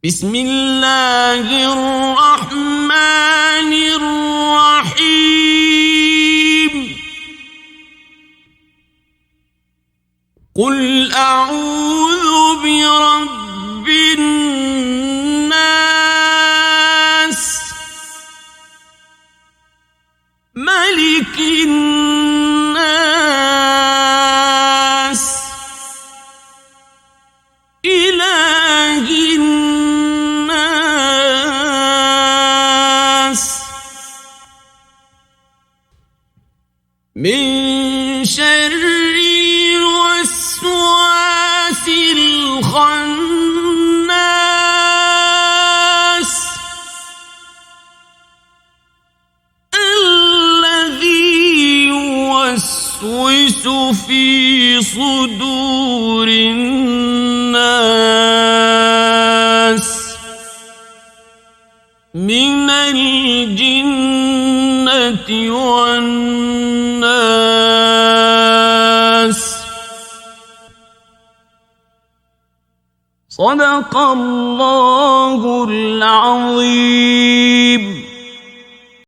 بسم الله الرحمن الرحيم قل أعوذ برب الناس ملك الناس إله الناس من شر الوسواس الخناس الذي يوسوس في صدور الناس من الجنة والناس. صدق الله العظيم.